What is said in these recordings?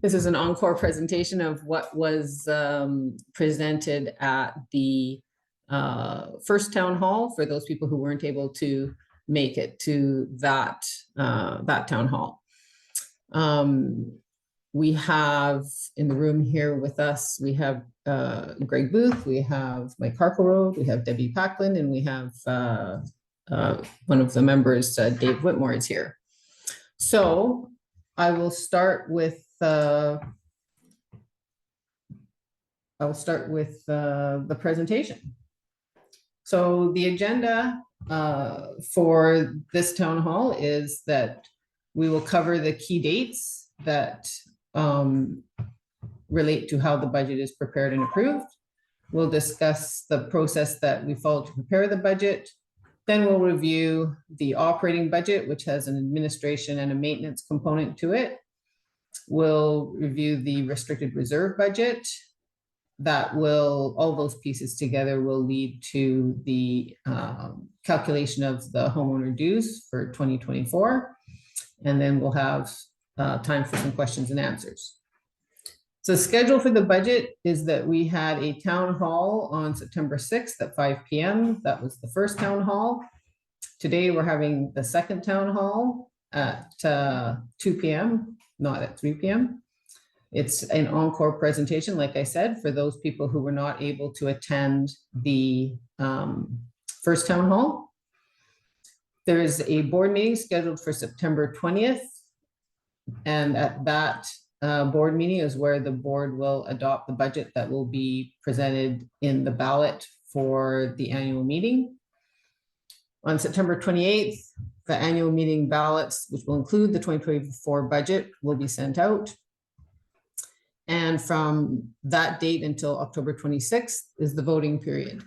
This is an encore presentation of what was presented at the first town hall for those people who weren't able to make it to that town hall. We have in the room here with us, we have Greg Booth, we have Mike Harkleroad, we have Debbie Packland, and we have one of the members, Dave Whitmore, is here. So I will start with the presentation. So the agenda for this town hall is that we will cover the key dates that relate to how the budget is prepared and approved. We'll discuss the process that we follow to prepare the budget. Then we'll review the operating budget, which has an administration and a maintenance component to it. We'll review the restricted reserve budget. That will, all those pieces together will lead to the calculation of the homeowner dues for 2024. And then we'll have time for some questions and answers. So the schedule for the budget is that we had a town hall on September 6th at 5 p.m. That was the first town hall. Today we're having the second town hall at 2 p.m., not at 3 p.m. It's an encore presentation, like I said, for those people who were not able to attend the first town hall. There's a board meeting scheduled for September 20th. And at that board meeting is where the board will adopt the budget that will be presented in the ballot for the annual meeting. On September 28th, the annual meeting ballots, which will include the 2024 budget, will be sent out. And from that date until October 26th is the voting period.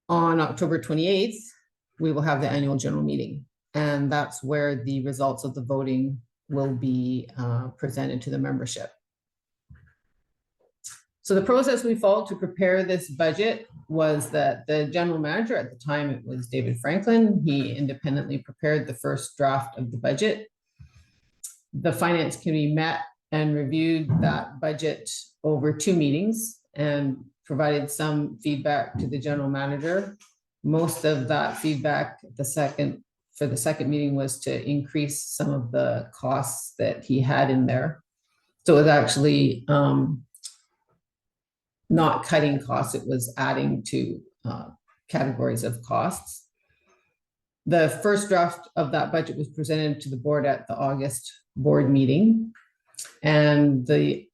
On October 28th, we will have the annual general meeting. And that's where the results of the voting will be presented to the membership. So the process we followed to prepare this budget was that the general manager, at the time it was David Franklin, he independently prepared the first draft of the budget. The finance committee met and reviewed that budget over 2 meetings and provided some feedback to the general manager. Most of that feedback for the second meeting was to increase some of the costs that he had in there. So it was actually not cutting costs, it was adding to categories of costs. The first draft of that budget was presented to the board at the August board meeting. And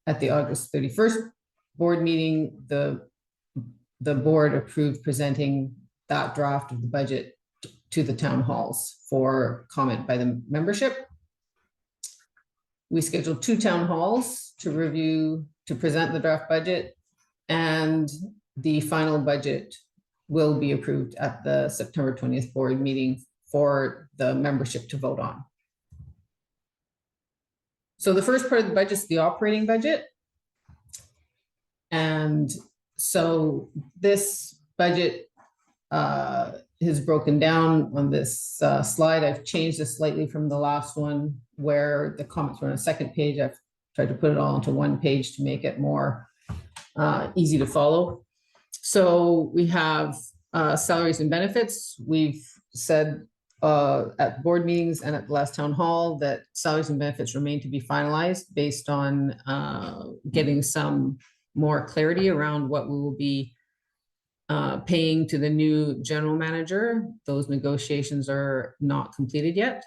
at the August 31st board meeting, the board approved presenting that draft of the budget to the town halls for comment by the membership. We scheduled 2 town halls to present the draft budget, and the final budget will be approved at the September 20th board meeting for the membership to vote on. So the first part of the budget is the operating budget. And so this budget is broken down on this slide. I've changed this slightly from the last one where the comments were on a second page. I've tried to put it all into one page to make it more easy to follow. So we have salaries and benefits. We've said at board meetings and at the last town hall that salaries and benefits remain to be finalized based on getting some more clarity around what we will be paying to the new general manager. Those negotiations are not completed yet.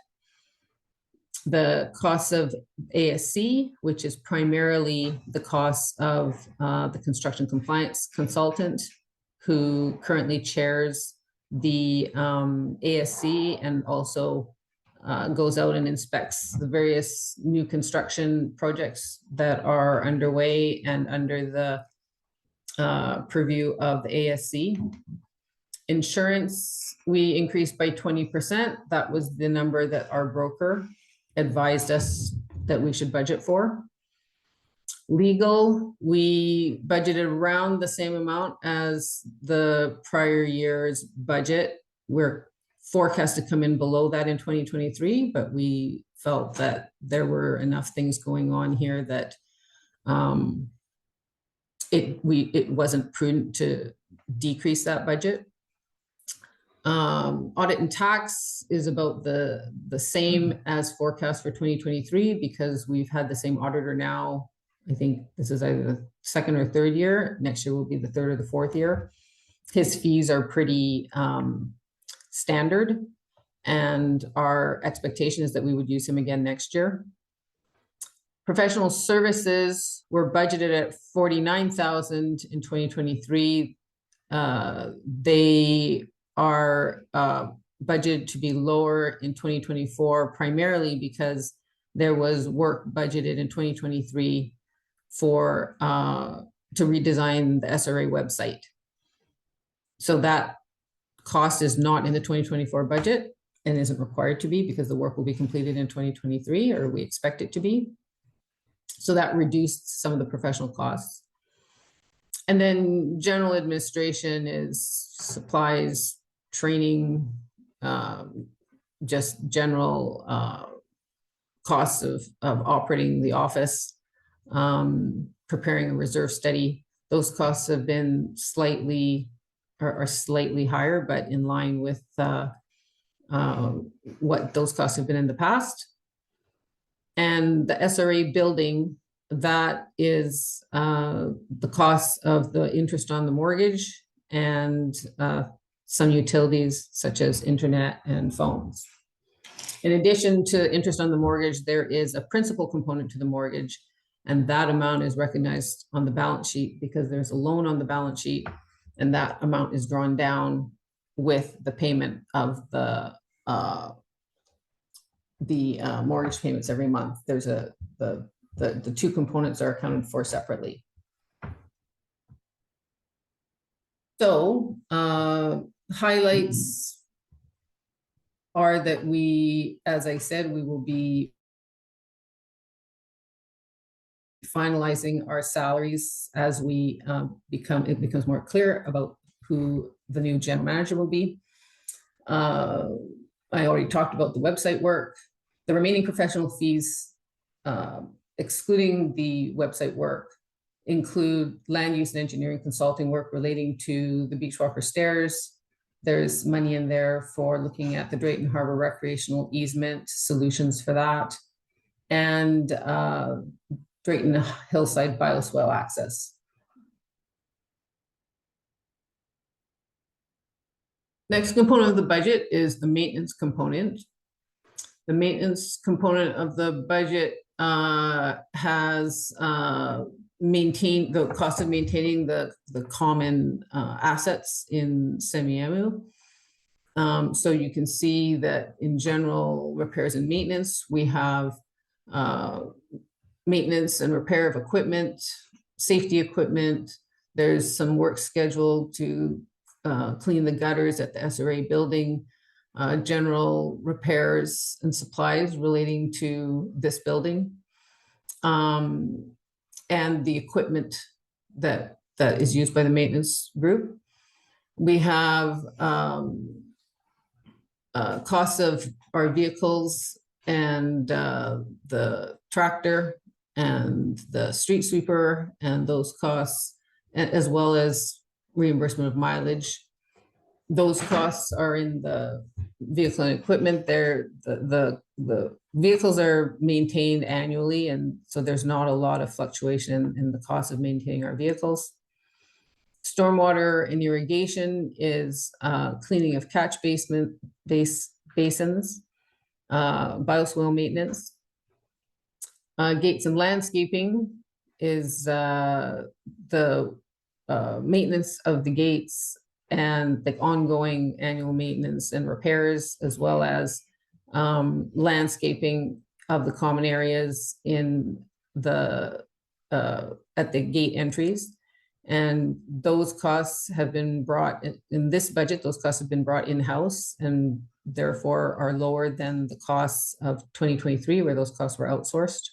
The costs of ASC, which is primarily the costs of the construction compliance consultant who currently chairs the ASC and also goes out and inspects the various new construction projects that are underway and under the purview of the ASC. Insurance, we increased by 20%. That was the number that our broker advised us that we should budget for. Legal, we budgeted around the same amount as the prior year's budget. We're forecast to come in below that in 2023, but we felt that there were enough things going on here that it wasn't prudent to decrease that budget. Audit and tax is about the same as forecast for 2023 because we've had the same auditor now. I think this is either the second or third year. Next year will be the third or the fourth year. His fees are pretty standard, and our expectation is that we would use him again next year. Professional services were budgeted at $49,000 in 2023. They are budgeted to be lower in 2024, primarily because there was work budgeted in 2023 for to redesign the SRA website. So that cost is not in the 2024 budget and isn't required to be because the work will be completed in 2023, or we expect it to be. So that reduced some of the professional costs. And then general administration is supplies, training, just general costs of operating the office, preparing a reserve study. Those costs have been slightly higher, but in line with what those costs have been in the past. And the SRA building, that is the cost of the interest on the mortgage and some utilities such as internet and phones. In addition to interest on the mortgage, there is a principal component to the mortgage, and that amount is recognized on the balance sheet because there's a loan on the balance sheet, and that amount is drawn down with the payment of the mortgage payments every month. There's the two components are accounted for separately. So highlights are that we, as I said, we will be finalizing our salaries as we it becomes more clear about who the new general manager will be. I already talked about the website work. The remaining professional fees, excluding the website work, include land use and engineering consulting work relating to the Beachwalker Stairs. There's money in there for looking at the Drayton Harbor recreational easement solutions for that, and Drayton Hillside bioswale access. Next component of the budget is the maintenance component. The maintenance component of the budget has maintained the cost of maintaining the common assets in Semiahmoo. So you can see that in general repairs and maintenance, we have maintenance and repair of equipment, safety equipment. There's some work scheduled to clean the gutters at the SRA building, general repairs and supplies relating to this building, and the equipment that is used by the maintenance group. We have costs of our vehicles and the tractor and the street sweeper and those costs, as well as reimbursement of mileage. Those costs are in the vehicle and equipment. The vehicles are maintained annually, and so there's not a lot of fluctuation in the cost of maintaining our vehicles. Stormwater and irrigation is cleaning of catch basins, bioswale maintenance. Gates and landscaping is the maintenance of the gates and the ongoing annual maintenance and repairs, as well as landscaping of the common areas in the at the gate entries. And those costs have been brought in this budget. Those costs have been brought in-house and therefore are lower than the costs of 2023, where those costs were outsourced.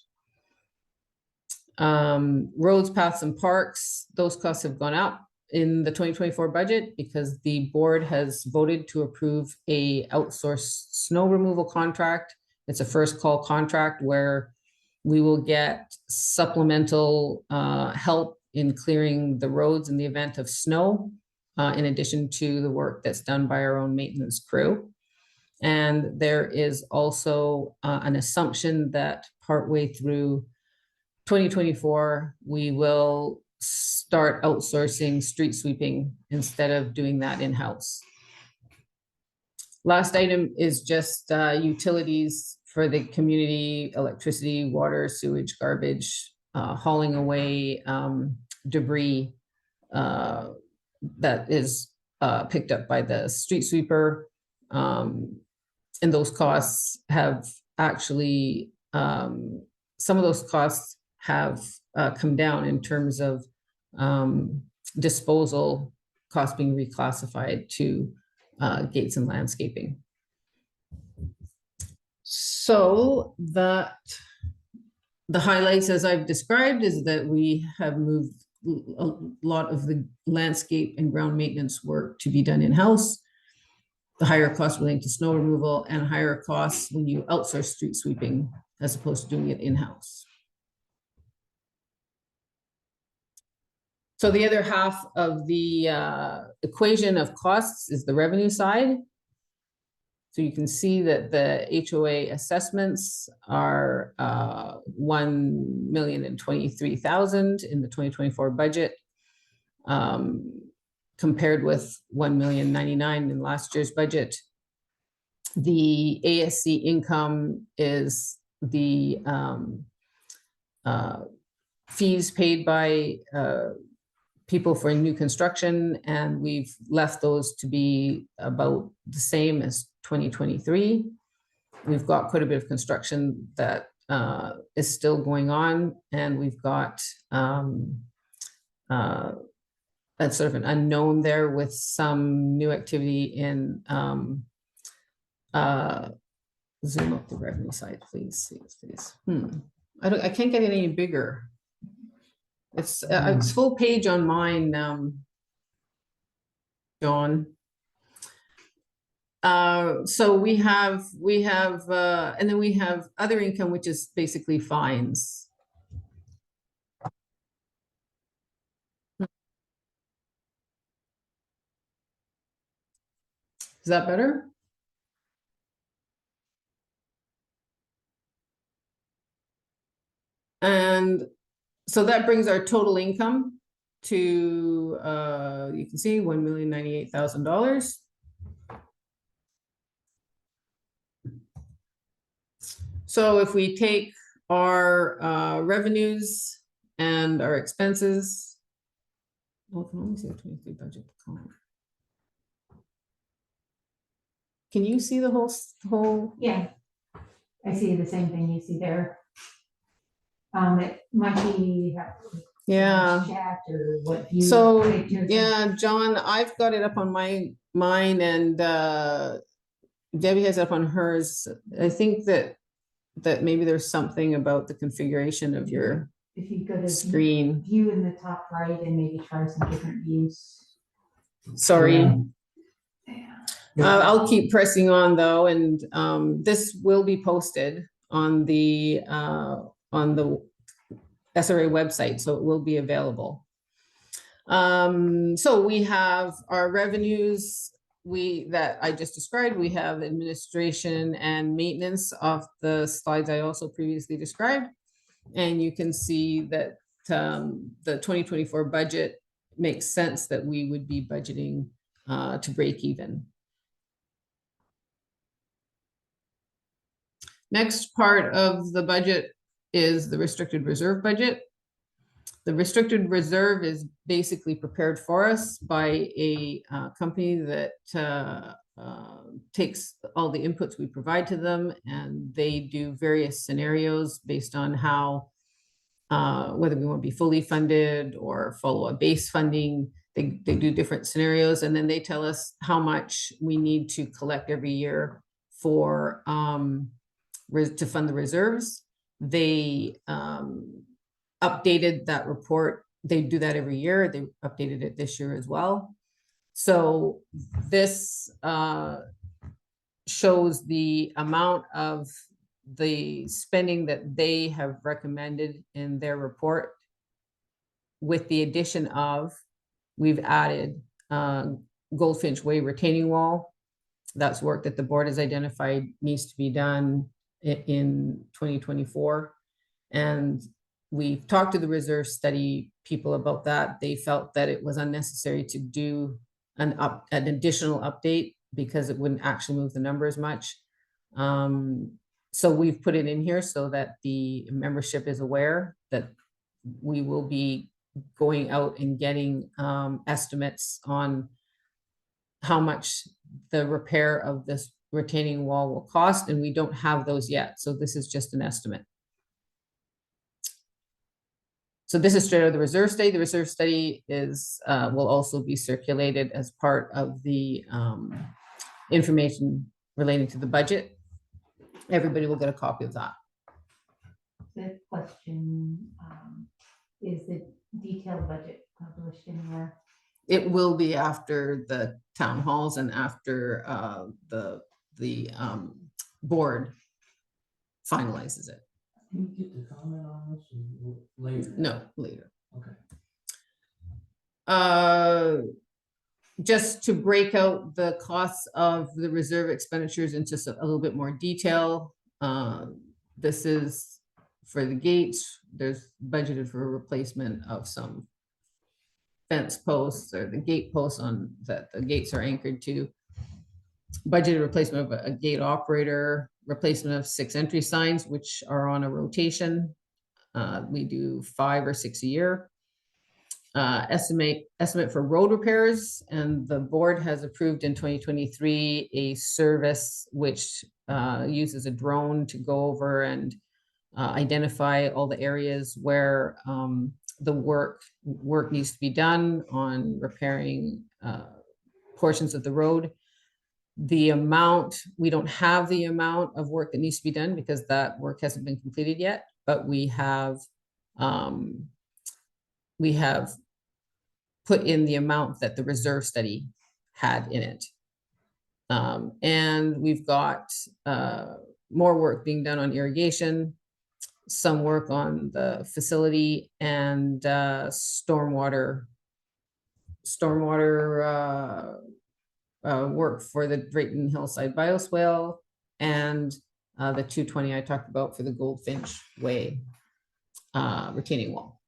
Roads, paths, and parks, those costs have gone up in the 2024 budget because the board has voted to approve a outsourced snow removal contract. It's a first call contract where we will get supplemental help in clearing the roads in the event of snow, in addition to the work that's done by our own maintenance crew. And there is also an assumption that partway through 2024, we will start outsourcing street sweeping instead of doing that in-house. Last item is just utilities for the community: electricity, water, sewage, garbage, hauling away debris that is picked up by the street sweeper. And those costs have actually, some of those costs have come down in terms of disposal costs being reclassified to gates and landscaping. So that the highlights, as I've described, is that we have moved a lot of the landscape and ground maintenance work to be done in-house, the higher costs relating to snow removal, and higher costs when you outsource street sweeping as opposed to doing it in-house. So the other half of the equation of costs is the revenue side. So you can see that the HOA assessments are $1,023,000 in the 2024 budget, compared with $1,099,000 in last year's budget. The ASC income is the fees paid by people for new construction, and we've left those to be about the same as 2023. We've got quite a bit of construction that is still going on, and we've got that's sort of an unknown there with some new activity in zoom up the revenue side, please. I can't get it any bigger. It's full page on mine, John. So we have, and then we have other income, which is basically fines. Is that better? And so that brings our total income to, you can see $1,098,000. So if we take our revenues and our expenses, well, I can only see the 23 budget column. Can you see the whole? Yeah, I see the same thing you see there. It might be Yeah. chat or what you. So yeah, John, I've got it up on mine, and Debbie has it up on hers. I think that maybe there's something about the configuration of your if you go to screen. View in the top right and maybe try some different views. Sorry. I'll keep pressing on though, and this will be posted on the SRA website, so it will be available. So we have our revenues that I just described. We have administration and maintenance off the slides I also previously described, and you can see that the 2024 budget makes sense that we would be budgeting to break even. Next part of the budget is the restricted reserve budget. The restricted reserve is basically prepared for us by a company that takes all the inputs we provide to them, and they do various scenarios based on how, whether we want to be fully funded or follow a base funding. They do different scenarios, and then they tell us how much we need to collect every year for to fund the reserves. They updated that report They do that every year. They updated it this year as well. So this shows the amount of the spending that they have recommended in their report, with the addition of, we've added Goldfinch Way retaining wall. That's work that the board has identified needs to be done in 2024. And we've talked to the reserve study people about that. They felt that it was unnecessary to do an additional update because it wouldn't actually move the numbers much. So we've put it in here so that the membership is aware that we will be going out and getting estimates on how much the repair of this retaining wall will cost, and we don't have those yet. So this is just an estimate. So this is straight out of the reserve study. The reserve study is will also be circulated as part of the information relating to the budget. Everybody will get a copy of that. The question, is the detailed budget published anywhere? It will be after the town halls and after the board finalizes it. Can you get the comment on this later? No, later. Okay. Just to break out the costs of the reserve expenditures into a little bit more detail. This is for the gates. There's budgeted for a replacement of some fence posts, or the gate posts on that the gates are anchored to. Budgeted replacement of a gate operator, replacement of 6 entry signs, which are on a rotation. We do 5 or 6 a year. Estimate for road repairs, and the board has approved in 2023 a service which uses a drone to go over and identify all the areas where the work needs to be done on repairing portions of the road. The amount, we don't have the amount of work that needs to be done because that work hasn't been completed yet, but we have put in the amount that the reserve study had in it. And we've got more work being done on irrigation, some work on the facility, and stormwater work for the Drayton Hillside Bioswale, and the 220 I talked about for the Goldfinch Way retaining wall.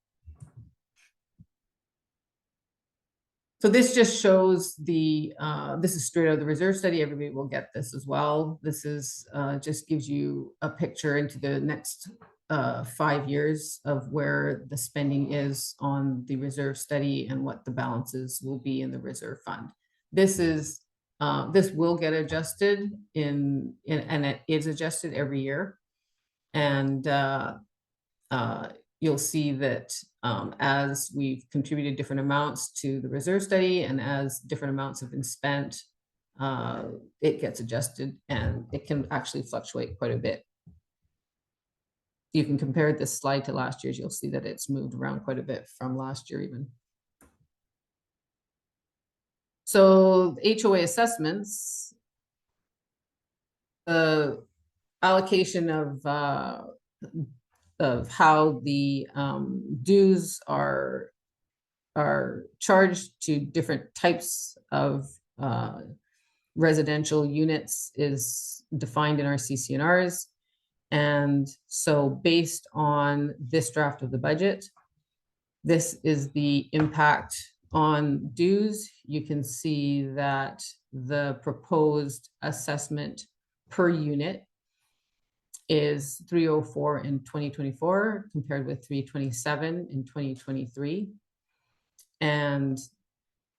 So this just shows the, this is straight out of the reserve study. Everybody will get this as well. This is just gives you a picture into the next 5 years of where the spending is on the reserve study and what the balances will be in the reserve fund. This is, this will get adjusted and it is adjusted every year. And you'll see that as we've contributed different amounts to the reserve study and as different amounts have been spent, it gets adjusted, and it can actually fluctuate quite a bit. You can compare this slide to last year's, you'll see that it's moved around quite a bit from last year even. So HOA assessments, the allocation of how the dues are charged to different types of residential units is defined in our CC&Rs. And so based on this draft of the budget, this is the impact on dues. You can see that the proposed assessment per unit is $304 in 2024 compared with $327 in 2023. And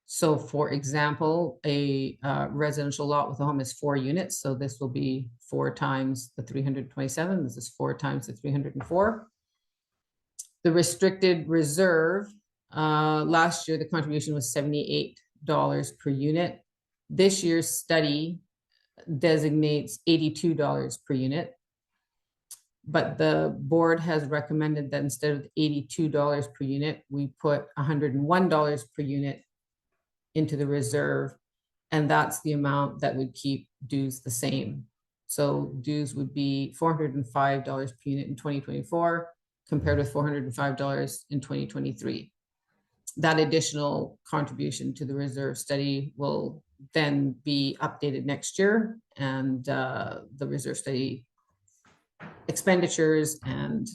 so, for example, a residential lot with a home is 4 units. So this will be 4 times the 327. This is 4 times the 304. The restricted reserve, last year, the contribution was $78 per unit. This year's study designates $82 per unit. but the board has recommended that instead of $82 per unit, we put $101 per unit into the reserve. And that's the amount that would keep dues the same. So dues would be $405 per unit in 2024, compared with $405 in 2023. That additional contribution to the reserve study will then be updated next year, and the reserve study expenditures and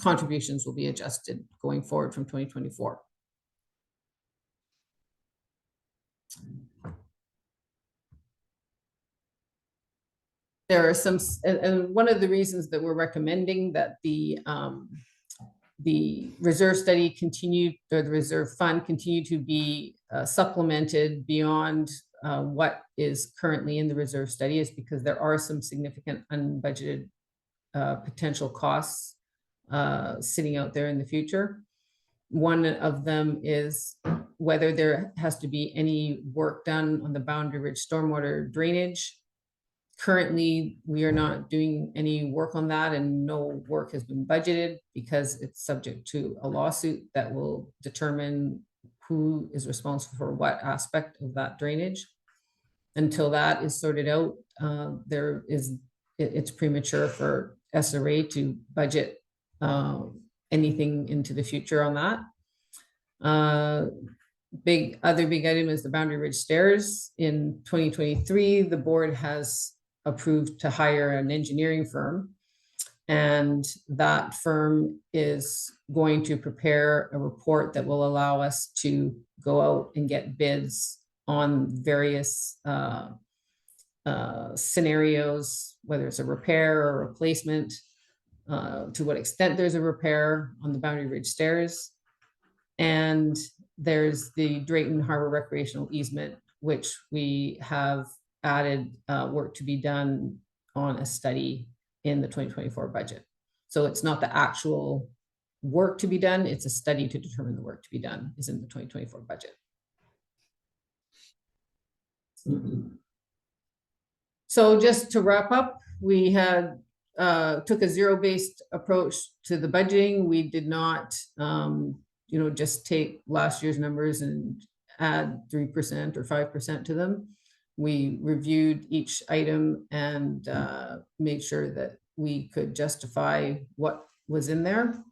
contributions will be adjusted going forward from 2024. There are some, and one of the reasons that we're recommending that the reserve study continued, or the reserve fund continue to be supplemented beyond what is currently in the reserve study is because there are some significant unbudgeted potential costs sitting out there in the future. One of them is whether there has to be any work done on the Boundary Ridge stormwater drainage. Currently, we are not doing any work on that, and no work has been budgeted because it's subject to a lawsuit that will determine who is responsible for what aspect of that drainage. Until that is sorted out, it's premature for SRA to budget anything into the future on that. Other big item is the Boundary Ridge stairs. In 2023, the board has approved to hire an engineering firm, and that firm is going to prepare a report that will allow us to go out and get bids on various scenarios, whether it's a repair or replacement, to what extent there's a repair on the Boundary Ridge stairs. And there's the Drayton Harbor recreational easement, which we have added work to be done on a study in the 2024 budget. So it's not the actual work to be done, it's a study to determine the work to be done is in the 2024 budget. So just to wrap up, we had took a zero-based approach to the budgeting. We did not just take last year's numbers and add 3% or 5% to them. We reviewed each item and made sure that we could justify what was in there.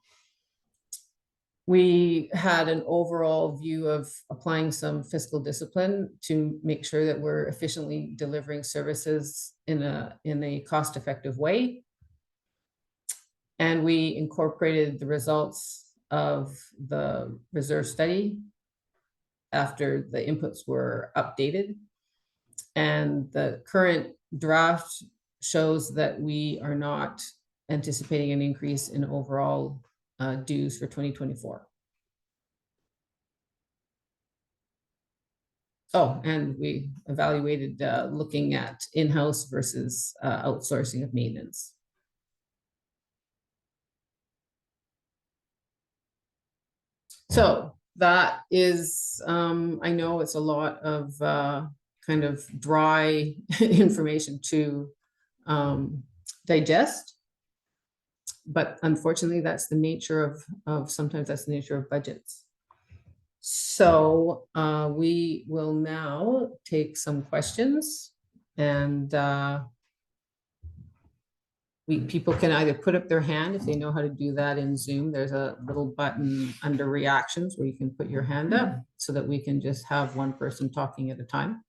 We had an overall view of applying some fiscal discipline to make sure that we're efficiently delivering services in a cost-effective way. And we incorporated the results of the reserve study after the inputs were updated. And the current draft shows that we are not anticipating an increase in overall dues for 2024. Oh, and we evaluated looking at in-house versus outsourcing of maintenance. So that is, I know it's a lot of kind of dry information to digest, but unfortunately that's the nature of sometimes that's the nature of budgets. So we will now take some questions, and people can either put up their hand if they know how to do that in Zoom. There's a little button under reactions where you can put your hand up so that we can just have one person talking at a time.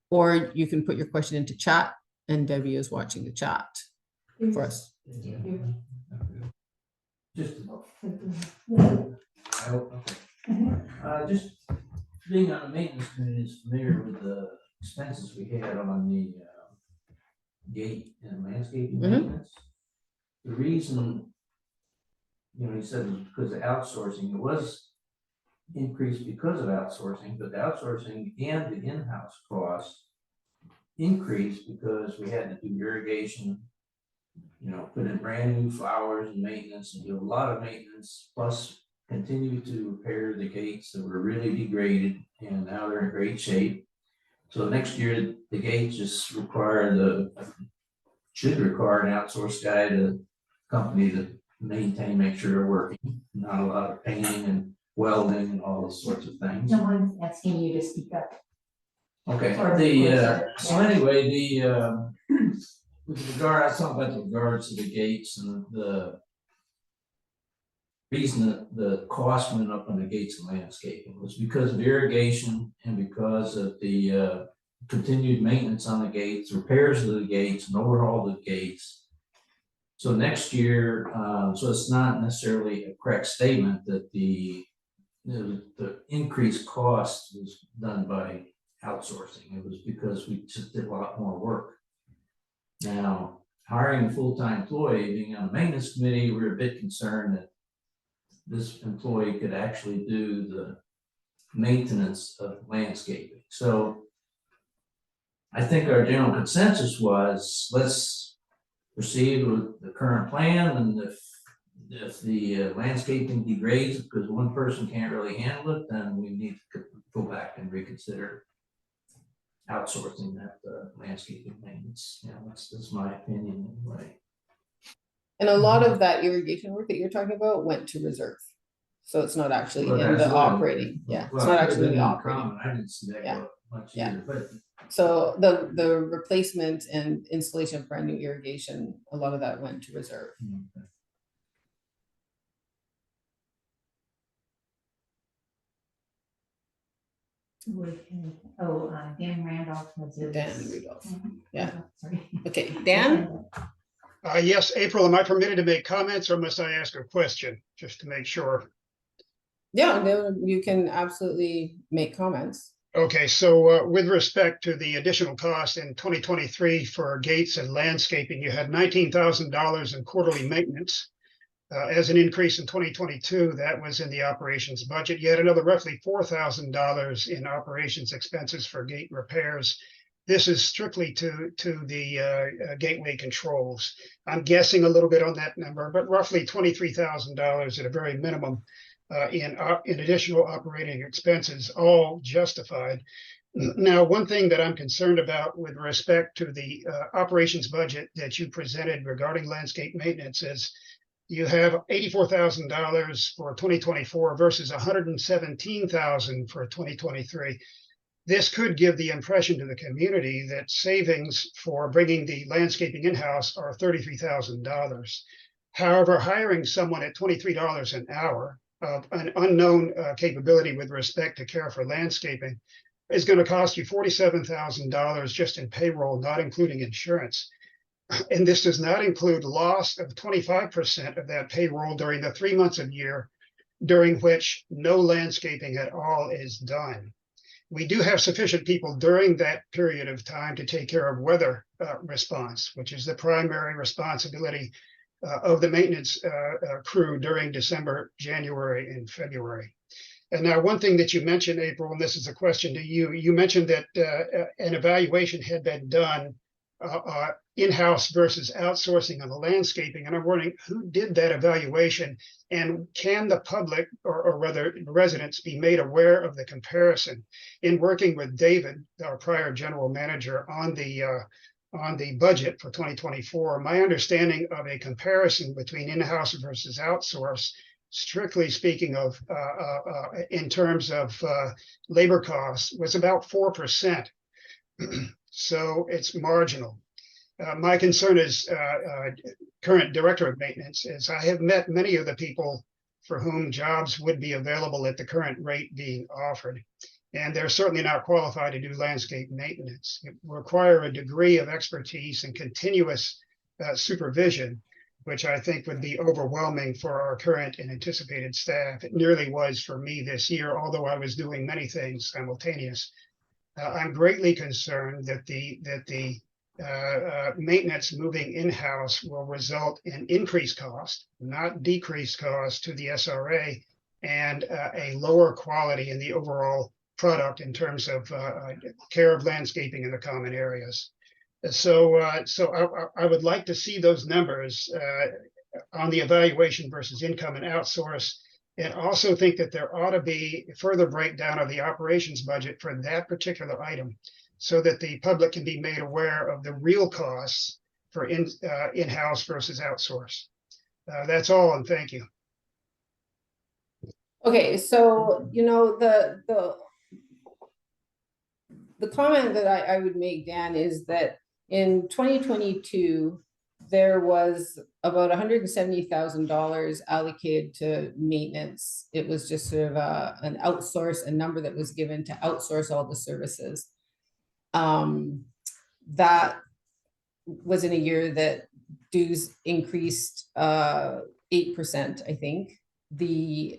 Or you can put your question into chat, and Debbie is watching the chat for us. Just just being on the maintenance committee is familiar with the expenses we had on the gate and landscaping maintenance. The reason, you said it was because of outsourcing. It was increased because of outsourcing, but the outsourcing and the in-house costs increased because we had to do irrigation, put in brand new flowers and maintenance, and do a lot of maintenance, plus continue to repair the gates that were really degraded, and now they're in great shape. So next year, the gates just should require an outsourced guy to company to maintain, make sure they're working, not a lot of painting and welding and all those sorts of things. No one's asking you to speak up. Okay, Or so anyway, with regard, I was talking about the regards to the gates and the reason that the cost went up on the gates and landscaping was because of irrigation and because of the continued maintenance on the gates, repairs of the gates, and overhaul of the gates. So next year, so it's not necessarily a correct statement that the increased cost was done by outsourcing. It was because we just did a lot more work. Now, hiring a full-time employee, being on the maintenance committee, we're a bit concerned that this employee could actually do the maintenance of landscaping. So I think our general consensus was, let's proceed with the current plan, and if the landscaping degrades because one person can't really handle it, then we need to go back and reconsider outsourcing that landscaping maintenance. You know, that's my opinion anyway. And a lot of that irrigation work that you're talking about went to reserve. So it's not actually Well, in the that's what- operating, yeah, Well, it's not it could've actually in been the in operating. common. I didn't see that Yeah. go up much Yeah. either, but So the replacement and installation of brand new irrigation, a lot of that went to reserve. Dan Randolph was his. Dan Rudolph. Yeah. Sorry. Okay, Dan? Yes, April, am I permitted to make comments or must I ask a question, just to make sure? Yeah, no, you can absolutely make comments. Okay, so with respect to the additional cost in 2023 for gates and landscaping, you had $19,000 in quarterly maintenance. As an increase in 2022, that was in the operations budget. You had another roughly $4,000 in operations expenses for gate repairs. This is strictly to the gateway controls. I'm guessing a little bit on that number, but roughly $23,000 at a very minimum in additional operating expenses, all justified. Now, one thing that I'm concerned about with respect to the operations budget that you presented regarding landscape maintenance is you have $84,000 for 2024 versus $117,000 for 2023. This could give the impression to the community that savings for bringing the landscaping in-house are $33,000. However, hiring someone at $23 an hour of an unknown capability with respect to care for landscaping is going to cost you $47,000 just in payroll, not including insurance. And this does not include loss of 25% of that payroll during the 3 months of year during which no landscaping at all is done. We do have sufficient people during that period of time to take care of weather response, which is the primary responsibility of the maintenance crew during December, January, and February. And now one thing that you mentioned, April, and this is a question to you, you mentioned that an evaluation had been done in-house versus outsourcing on the landscaping. And I'm wondering who did that evaluation, and can the public or rather residents be made aware of the comparison? In working with David, our prior general manager, on the budget for 2024, my understanding of a comparison between in-house versus outsource, strictly speaking of in terms of labor costs, was about 4%. So it's marginal. My concern is current director of maintenance is I have met many of the people for whom jobs would be available at the current rate being offered, and they're certainly not qualified to do landscape maintenance. It require a degree of expertise and continuous supervision, which I think would be overwhelming for our current and anticipated staff. It nearly was for me this year, although I was doing many things simultaneous. I'm greatly concerned that the maintenance moving in-house will result in increased cost, not decreased cost to the SRA, and a lower quality in the overall product in terms of care of landscaping in the common areas. So I would like to see those numbers on the evaluation versus income and outsource, and also think that there ought to be further breakdown of the operations budget for that particular item. so that the public can be made aware of the real costs for in-house versus outsource. That's all, and thank you. Okay, so, the comment that I would make, Dan, is that in 2022, there was about $170,000 allocated to maintenance. It was just sort of an outsource, a number that was given to outsource all the services. That was in a year that dues increased 8%, I think. The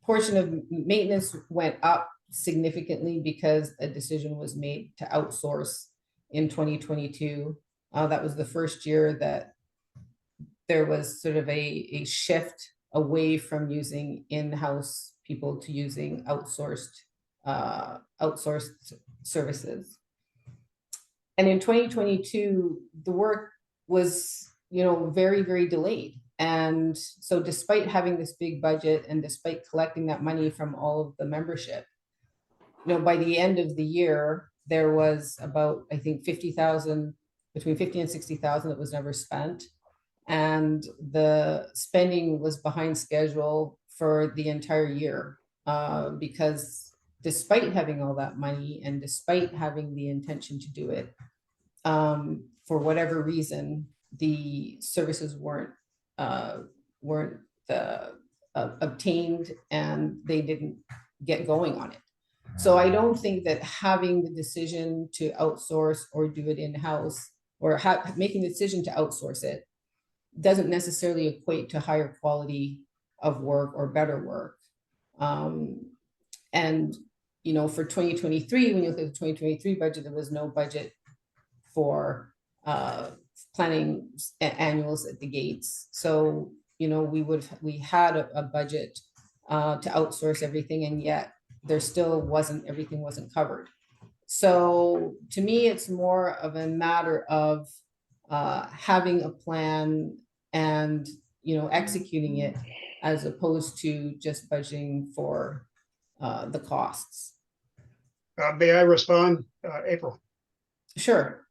portion of maintenance went up significantly because a decision was made to outsource in 2022. That was the first year that there was sort of a shift away from using in-house people to using outsourced services. And in 2022, the work was, very, very delayed. And so despite having this big budget and despite collecting that money from all of the membership, by the end of the year, there was about, I think, 50,000, between 50 and 60,000 that was never spent. And the spending was behind schedule for the entire year because despite having all that money and despite having the intention to do it, for whatever reason, the services weren't obtained and they didn't get going on it. So I don't think that having the decision to outsource or do it in-house or making the decision to outsource it doesn't necessarily equate to higher quality of work or better work. And, for 2023, when you look at the 2023 budget, there was no budget for planning annuals at the gates. So, we had a budget to outsource everything, and yet there still everything wasn't covered. So to me, it's more of a matter of having a plan and, executing it as opposed to just budgeting for the costs. May I respond, April? Sure.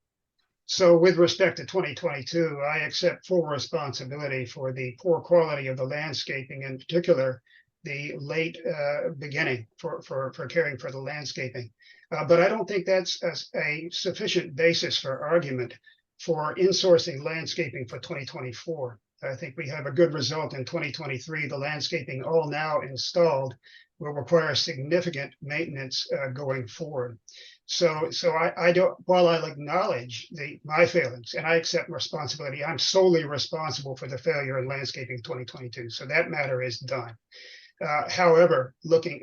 So with respect to 2022, I accept full responsibility for the poor quality of the landscaping, in particular, the late beginning for caring for the landscaping. But I don't think that's a sufficient basis for argument for insourcing landscaping for 2024. I think we have a good result in 2023. The landscaping all now installed will require significant maintenance going forward. So I don't, while I'll acknowledge my failings and I accept responsibility, I'm solely responsible for the failure in landscaping 2022. So that matter is done. However, looking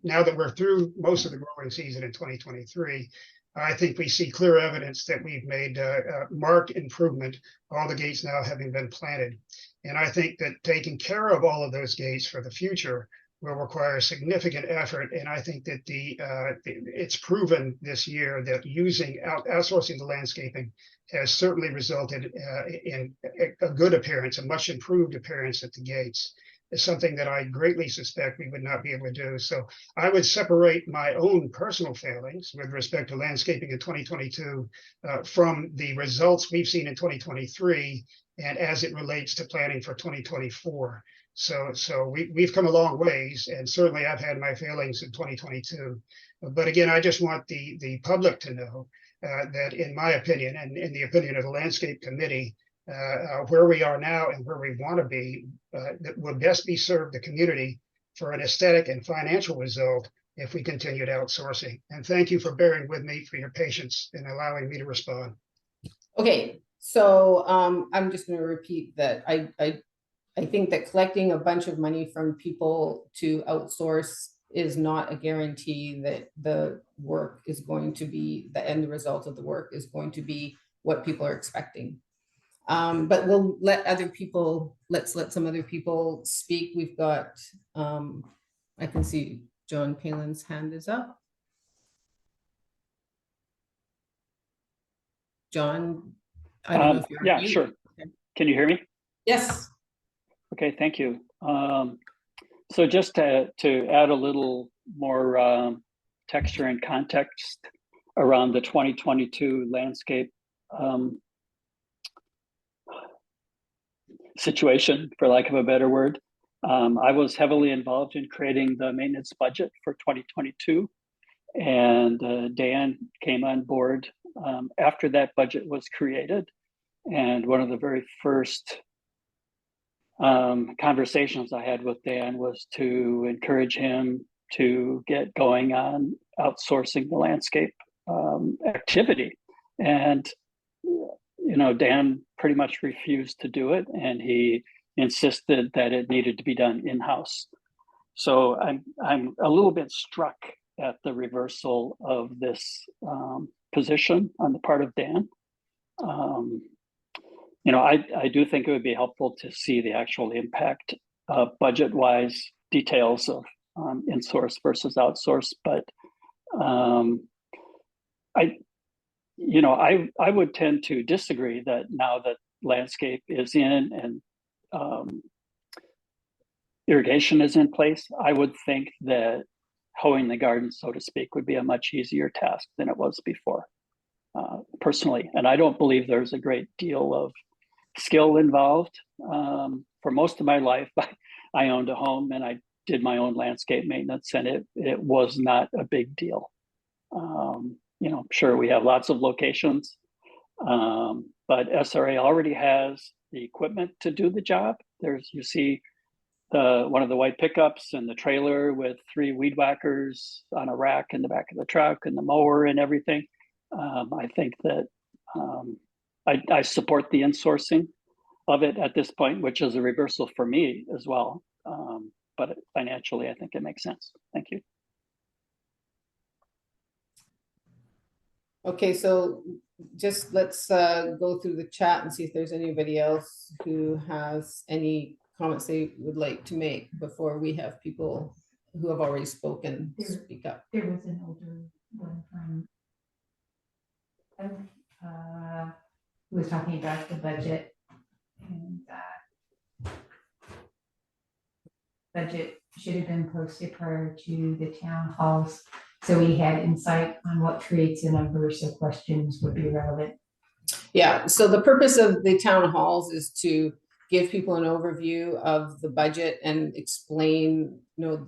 now that we're through most of the growing season in 2023, I think we see clear evidence that we've made marked improvement, all the gates now having been planted. And I think that taking care of all of those gates for the future will require significant effort. And I think that it's proven this year that outsourcing the landscaping has certainly resulted in a good appearance, a much improved appearance at the gates. Is something that I greatly suspect we would not be able to do. So I would separate my own personal failings with respect to landscaping in 2022 from the results we've seen in 2023 and as it relates to planning for 2024. So we've come a long ways, and certainly I've had my failings in 2022. But again, I just want the public to know that in my opinion, and in the opinion of the Landscape Committee, where we are now and where we want to be, that would best be served the community for an aesthetic and financial result if we continued outsourcing. And thank you for bearing with me, for your patience in allowing me to respond. Okay, so I'm just going to repeat that I think that collecting a bunch of money from people to outsource is not a guarantee that the work is going to be, the end result of the work is going to be what people are expecting. But we'll let let's let some other people speak. We've got, I can see John Palin's hand is up. John, I don't know if you're yeah, sure. Okay. Can you hear me? Yes. Okay, thank you. So just to add a little more texture and context around the 2022 landscape situation, for lack of a better word. I was heavily involved in creating the maintenance budget for 2022, and Dan came on board after that budget was created. And one of the very first conversations I had with Dan was to encourage him to get going on outsourcing the landscape activity. And, you know, Dan pretty much refused to do it, and he insisted that it needed to be done in-house. So I'm a little bit struck at the reversal of this position on the part of Dan. You know, I do think it would be helpful to see the actual impact budget-wise details of in-source versus outsource, but I would tend to disagree that now that landscape is in and irrigation is in place, I would think that hoeing the garden, so to speak, would be a much easier task than it was before, personally. And I don't believe there's a great deal of skill involved. For most of my life, I owned a home and I did my own landscape maintenance, and it was not a big deal. You know, sure, we have lots of locations, but SRA already has the equipment to do the job. You see one of the white pickups and the trailer with 3 weed whackers on a rack in the back of the truck and the mower and everything. I think that I support the insourcing of it at this point, which is a reversal for me as well. But financially, I think it makes sense. Thank you. Okay, so just let's go through the chat and see if there's anybody else who has any comments they would like to make before we have people who have already spoken speak up. There was an older one from who was talking about the budget, and budget should have been posted prior to the town halls, so we had insight on what creates a number, so questions would be relevant. Yeah, so the purpose of the town halls is to give people an overview of the budget and explain, you know,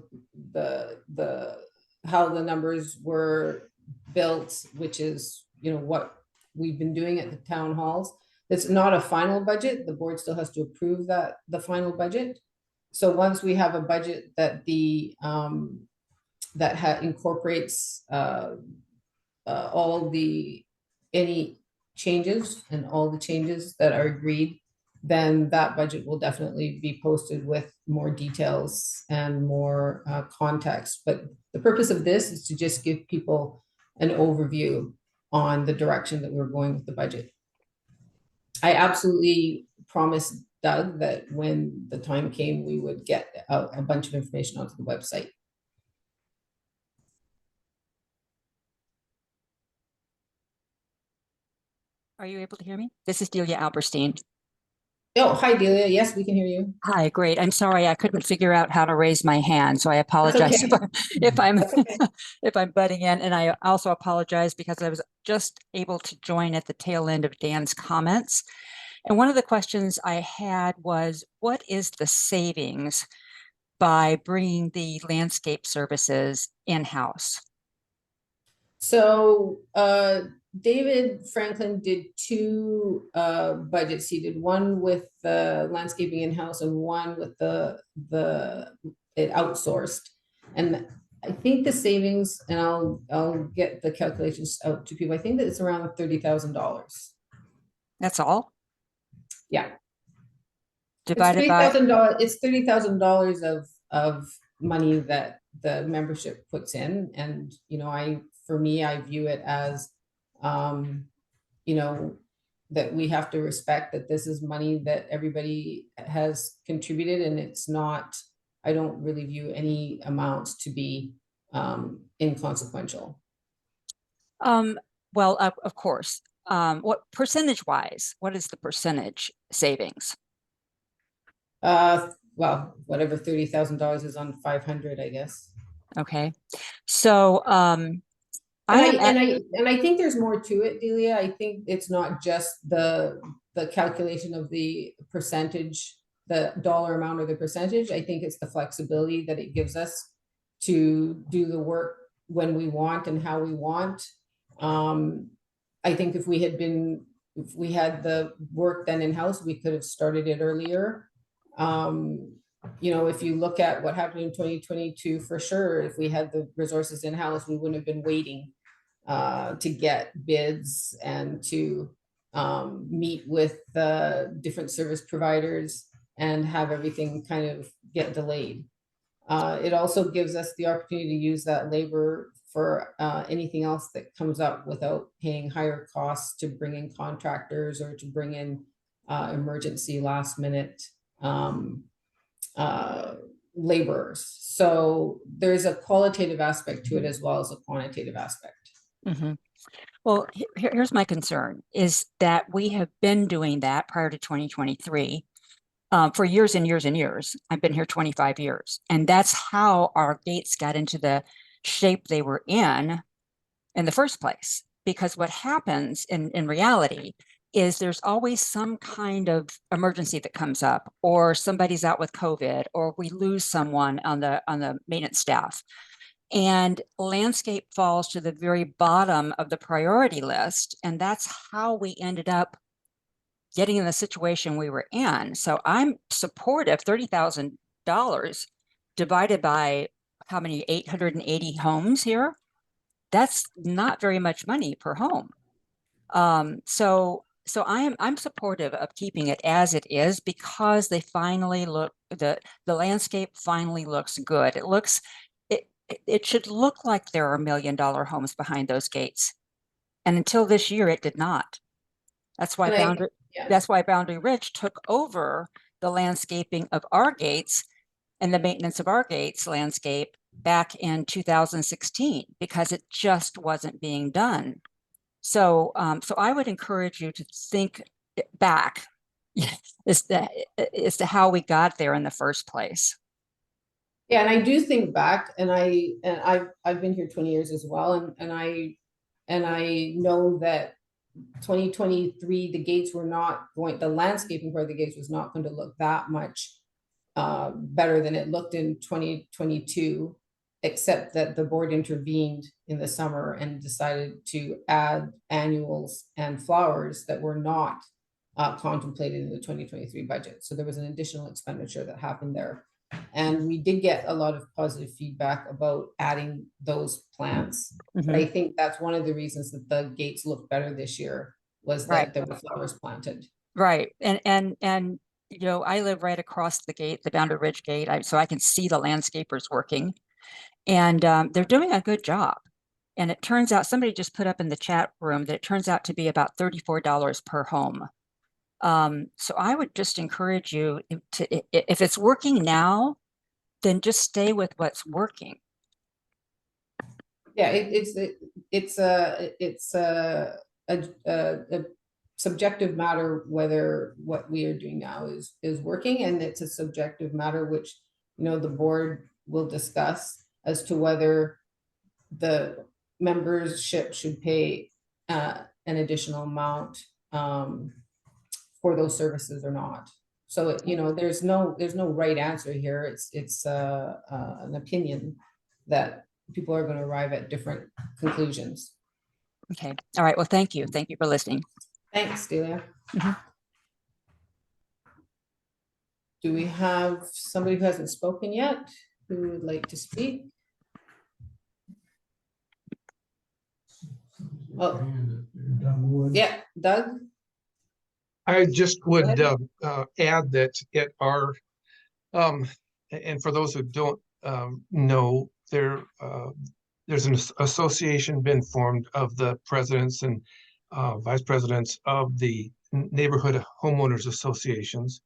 the how the numbers were built, which is, you know, what we've been doing at the town halls. It's not a final budget. The board still has to approve the final budget. So once we have a budget that incorporates any changes and all the changes that are agreed, then that budget will definitely be posted with more details and more context. But the purpose of this is to just give people an overview on the direction that we're going with the budget. I absolutely promised Doug that when the time came, we would get a bunch of information onto the website. Are you able to hear me? This is Delia Alberstein. Oh, hi, Delia. Yes, we can hear you. Hi, great. I'm sorry I couldn't figure out how to raise my hand, so I apologize okay. if I'm Okay. if I'm butting in, and I also apologize because I was just able to join at the tail end of Dan's comments. And one of the questions I had was, what is the savings by bringing the landscape services in-house? So David Franklin did 2 budgets. He did one with the landscaping in-house and one with it outsourced. And I think the savings, and I'll get the calculations out to people, I think that it's around $30,000. That's all? Yeah. Divided by It's $30,000 of money that the membership puts in. And, you know, for me, I view it as, you know, that we have to respect that this is money that everybody has contributed, and it's not, I don't really view any amounts to be inconsequential. Well, of course. What percentage-wise, what is the percentage savings? Well, whatever $30,000 is on 500, I guess. Okay, so And I I, am and at, I think there's more to it, Delia. I think it's not just the calculation of the percentage, the dollar amount or the percentage. I think it's the flexibility that it gives us to do the work when we want and how we want. I think if we had the work done in-house, we could have started it earlier. If you look at what happened in 2022, for sure, if we had the resources in-house, we wouldn't have been waiting to get bids and to meet with the different service providers and have everything kind of get delayed. It also gives us the opportunity to use that labor for anything else that comes up without paying higher costs to bring in contractors or to bring in emergency last minute laborers. So there's a qualitative aspect to it as well as a quantitative aspect. mhm. Well, here's my concern is that we have been doing that prior to 2023 for years and years and years. I've been here 25 years, and that's how our gates got into the shape they were in the first place. Because what happens in reality is there's always some kind of emergency that comes up, or somebody's out with COVID, or we lose someone on the maintenance staff. And landscape falls to the very bottom of the priority list. And that's how we ended up getting in the situation we were in. So I'm supportive. $30,000 divided by how many, 880 homes here? That's not very much money per home. So I'm supportive of keeping it as it is because they finally look, the landscape finally looks good. It should look like there are $1 million homes behind those gates. And until this year, it did not. That's why Yeah. that's why Boundary Ridge took over the landscaping of our gates and the maintenance of our gates landscape back in 2016 because it just wasn't being done. So I would encourage you to think back as to how we got there in the first place. Yeah, and I do think back, and I've been here 20 years as well, and I know that 2023 the gates were not going, the landscaping part of the gates was not going to look that much better than it looked in 2022, except that the board intervened in the summer and decided to add annuals and flowers that were not contemplated in the 2023 budget. So there was an additional expenditure that happened there. And we did get a lot of positive feedback about adding those plants. But I think that's one of the reasons that the gates look better this year was that there were flowers planted. Right. And I live right across the gate, the Boundary Ridge gate, so I can see the landscapers working, and they're doing a good job. And it turns out, somebody just put up in the chat room that it turns out to be about $34 per home. So I would just encourage you to, if it's working now, then just stay with what's working. Yeah, it's a subjective matter whether what we are doing now is working, and it's a subjective matter which the board will discuss as to whether the membership should pay an additional amount for those services or not. So there's no right answer here. It's an opinion that people are going to arrive at different conclusions. Okay. All right. Well, thank you. Thank you for listening. Thanks, Delia. Do we have somebody who hasn't spoken yet who would like to speak? Oh, yeah, Doug. I just would add that at our, and for those who don't know, there's an association been formed of the presidents and vice presidents of the neighborhood homeowners associations.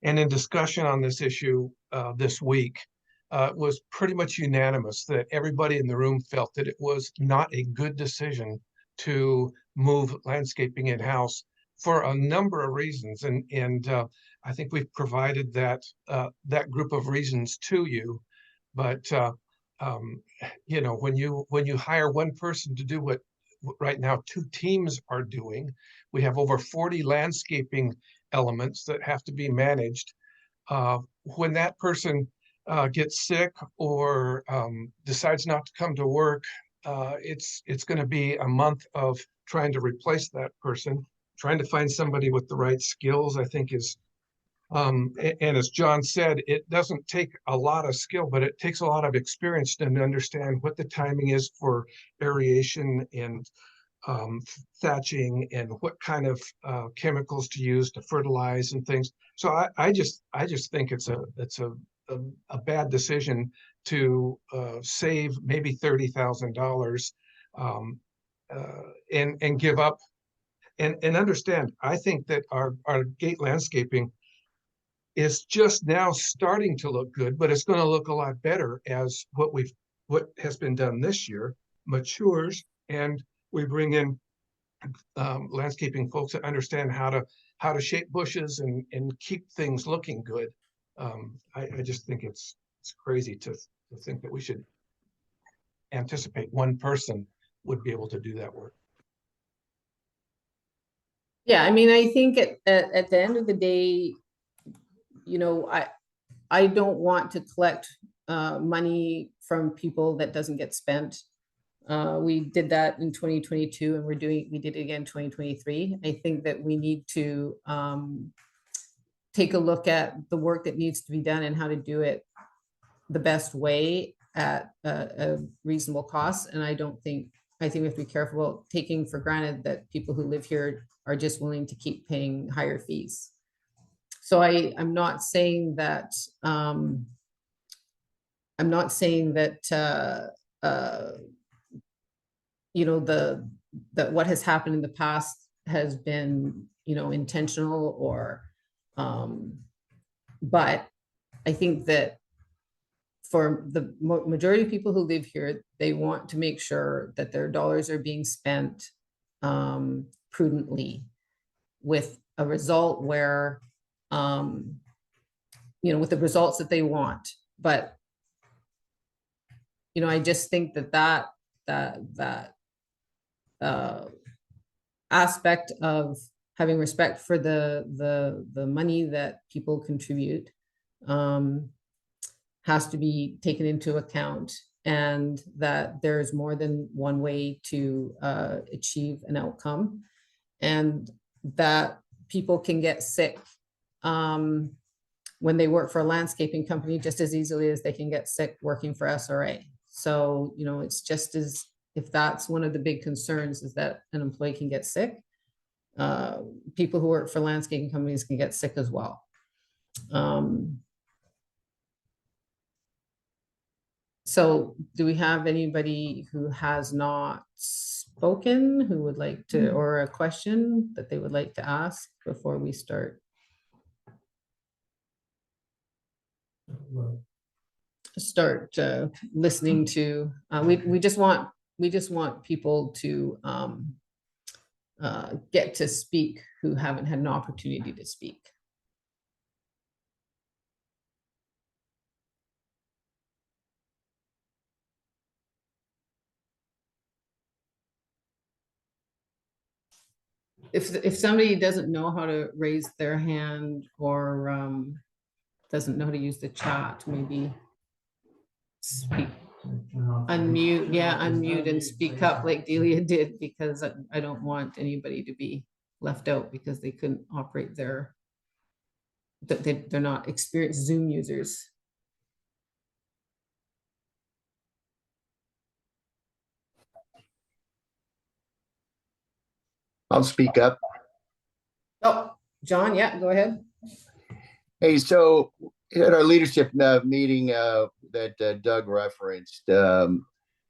And in discussion on this issue this week, it was pretty much unanimous that everybody in the room felt that it was not a good decision to move landscaping in-house for a number of reasons. And I think we've provided that group of reasons to you. But you know, when you hire one person to do what right now 2 teams are doing, we have over 40 landscaping elements that have to be managed. When that person gets sick or decides not to come to work, it's going to be a month of trying to replace that person. Trying to find somebody with the right skills, I think, is and as John said, it doesn't take a lot of skill, but it takes a lot of experience to understand what the timing is for aeration and thatching and what kind of chemicals to use to fertilize and things. So I just think it's a bad decision to save maybe $30,000 and give up and understand. I think that our gate landscaping is just now starting to look good, but it's going to look a lot better as what has been done this year matures, and we bring in landscaping folks that understand how to shape bushes and keep things looking good. I just think it's crazy to think that we should anticipate one person would be able to do that work. Yeah, I mean, I think at the end of the day, you know, I don't want to collect money from people that doesn't get spent. We did that in 2022 and we did it again in 2023. I think that we need to take a look at the work that needs to be done and how to do it the best way at a reasonable cost. And I think we have to be careful about taking for granted that people who live here are just willing to keep paying higher fees. So I'm not saying that you know, that what has happened in the past has been, you know, intentional or but I think that for the majority of people who live here, they want to make sure that their dollars are being spent prudently with a result where you know, with the results that they want. But you know, I just think that aspect of having respect for the money that people contribute has to be taken into account, and that there's more than one way to achieve an outcome, and that people can get sick when they work for a landscaping company just as easily as they can get sick working for SRA. So, you know, it's just as if that's one of the big concerns is that an employee can get sick. People who work for landscaping companies can get sick as well. So do we have anybody who has not spoken who would like to, or a question that they would like to ask before we start? Listening to, we just want people to get to speak who haven't had an opportunity to speak. If somebody doesn't know how to raise their hand or doesn't know how to use the chat, maybe speak, unmute, yeah, unmute and speak up like Delia did, because I don't want anybody to be left out because they couldn't operate they're not experienced Zoom users. I'll speak up. Oh, John, yeah, go ahead. Hey, so at our leadership meeting that Doug referenced,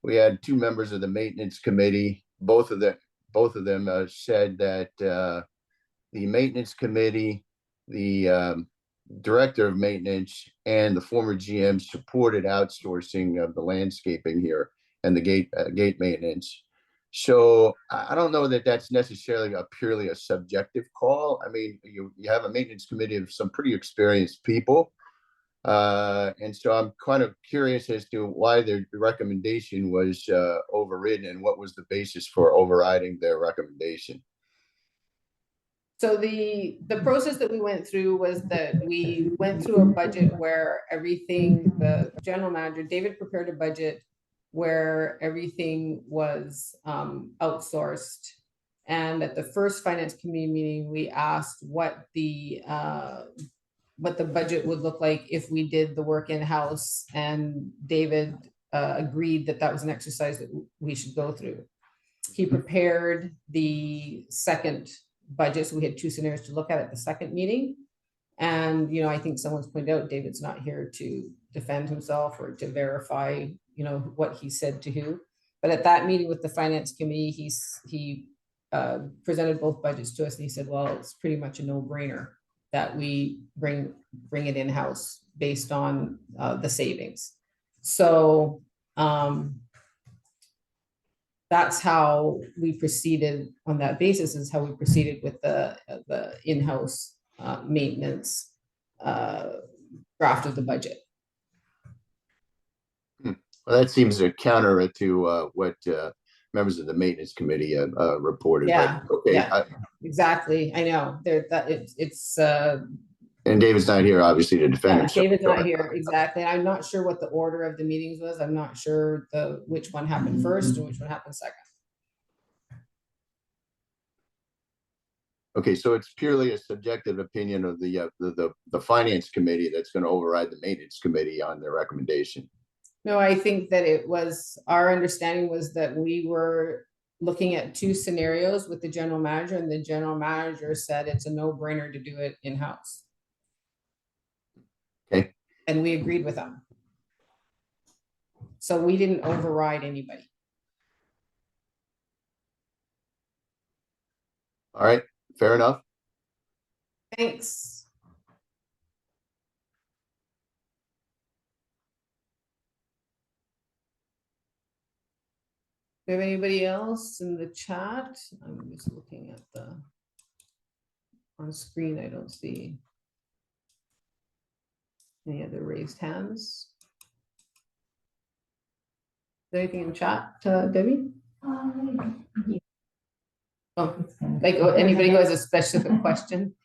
we had 2 members of the maintenance committee. Both of them said that the maintenance committee, the director of maintenance, and the former GM supported outsourcing of the landscaping here and the gate maintenance. So I don't know that that's necessarily purely a subjective call. I mean, you have a maintenance committee of some pretty experienced people. And so I'm kind of curious as to why the recommendation was overridden and what was the basis for overriding their recommendation. So the process that we went through was that we went through a budget where everything, the general manager, David prepared a budget where everything was outsourced. And at the first finance committee meeting, we asked what the budget would look like if we did the work in-house, and David agreed that that was an exercise that we should go through. He prepared the second budget, so we had two scenarios to look at the second meeting. And, I think someone's pointed out, David's not here to defend himself or to verify, what he said to who. But at that meeting with the finance committee, he presented both budgets to us, and he said, well, it's pretty much a no-brainer that we bring it in-house based on the savings. So that's how we proceeded. On that basis is how we proceeded with the in-house maintenance draft of the budget. Well, that seems to counter to what members of the maintenance committee reported. Yeah, but, okay. yeah. Exactly. I know it's And David's not here, obviously, to defend himself. David's not here, exactly. I'm not sure what the order of the meetings was. I'm not sure which one happened first and which one happened second. Okay, so it's purely a subjective opinion of the finance committee that's going to override the maintenance committee on their recommendation. No, I think that our understanding was that we were looking at two scenarios with the general manager, and the general manager said it's a no-brainer to do it in-house. Okay. And we agreed with them. So we didn't override anybody. All right, fair enough. Thanks. Do we have anybody else in the chat? I'm just looking at on screen. I don't see any other raised hands. Is there anything in chat, Debbie? Oh, like anybody who has a specific question?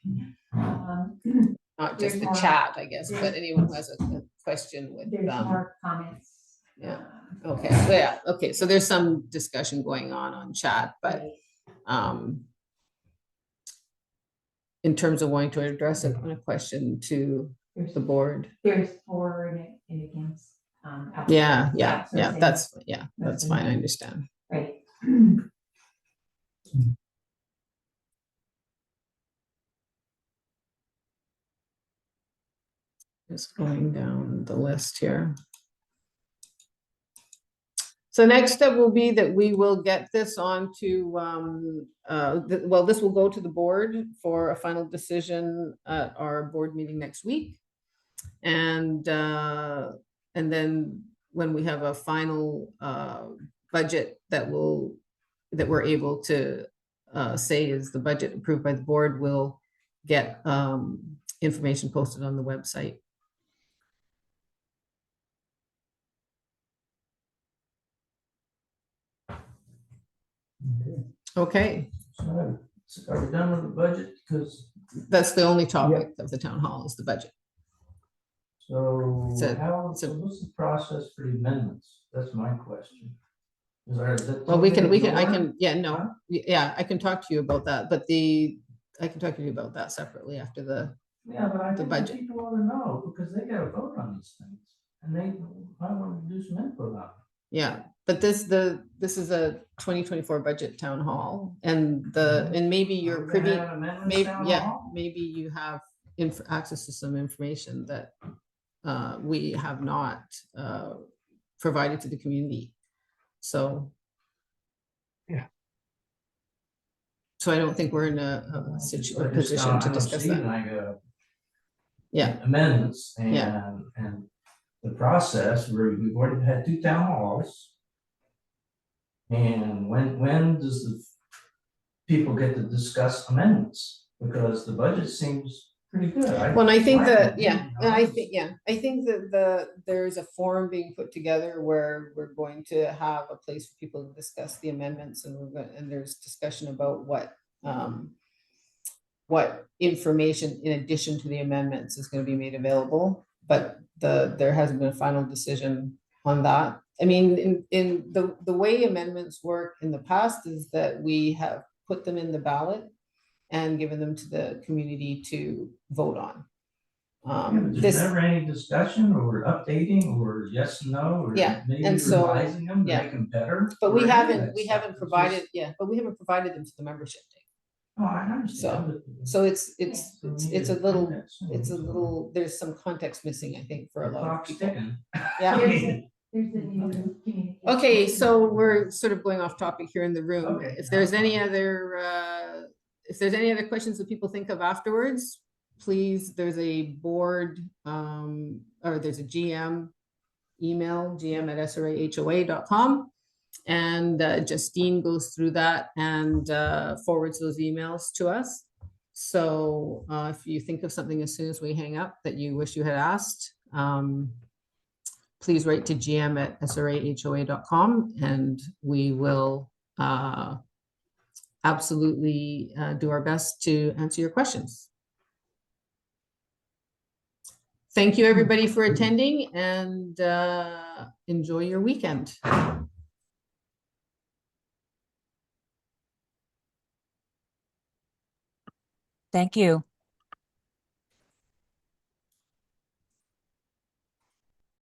Not just the chat, I guess, but anyone who has a question with There's more comments. Yeah. Okay, so yeah, okay, so there's some discussion going on chat, but in terms of wanting to address a question to the board. There's for and against. Yeah, outsourcing. that's fine, I understand. Right. Just going down the list here. So next step will be that we will get this on to, this will go to the board for a final decision at our board meeting next week. And then when we have a final budget that we're able to say is the budget approved by the board, we'll get information posted on the website. Okay, So are we done with the budget? Because that's the only topic of the town hall is the budget. so So- what's the process for the amendments? That's my question. Is that Well, I can, Huh? I can talk to you about that, but I can talk to you about that separately after Yeah, but I the think budget. people want to know because they gotta vote on these things. And they, I want to do some input on it. yeah. But this is a 2024 budget town hall, and maybe you're Are we gonna privy, have amendments maybe, down yeah, hall? maybe you have access to some information that we have not provided to the community. So. Yeah. So I don't think we're in a I just position don't- to I know discuss Steve that. and I got Yeah, amendments Yeah. and the process where we've already had 2 town halls. And when does the people get to discuss amendments? Because the budget seems pretty good. Well, and I think like that, it. yeah, and I think, yeah, I think that there's a forum being put together where we're going to have a place for people to discuss the amendments, and and there's discussion about what information in addition to the amendments is gonna be made available, but there hasn't been a final decision on that. I mean, in the way amendments work in the past is that we have put them in the ballot and given them to the community to vote on. Yeah, but there's This, never any discussion or updating or yes, no, or Yeah, maybe and so, revising them to yeah. make them better. but or we any of haven't, that we stuff. haven't It's provided, just- yeah, but we haven't provided them to the membership thing. Oh, I understand. but- So it's for me it's a to little, find that soon, it's a so little, there's some context missing, I think, for a the lot of clock's people. ticking. Yeah. There's a new communication. Okay, so we're sort of going off topic here in the room. Okay, If there's that's any fine. other, if there's any other questions that people think of afterwards, please, there's a board, or there's a GM email, gm@srahoa.com. And Justine goes through that and forwards those emails to us. So if you think of something as soon as we hang up that you wish you had asked, please write to gm@srahoa.com and we will absolutely do our best to answer your questions. Thank you, everybody, for attending, and enjoy your weekend. Thank you.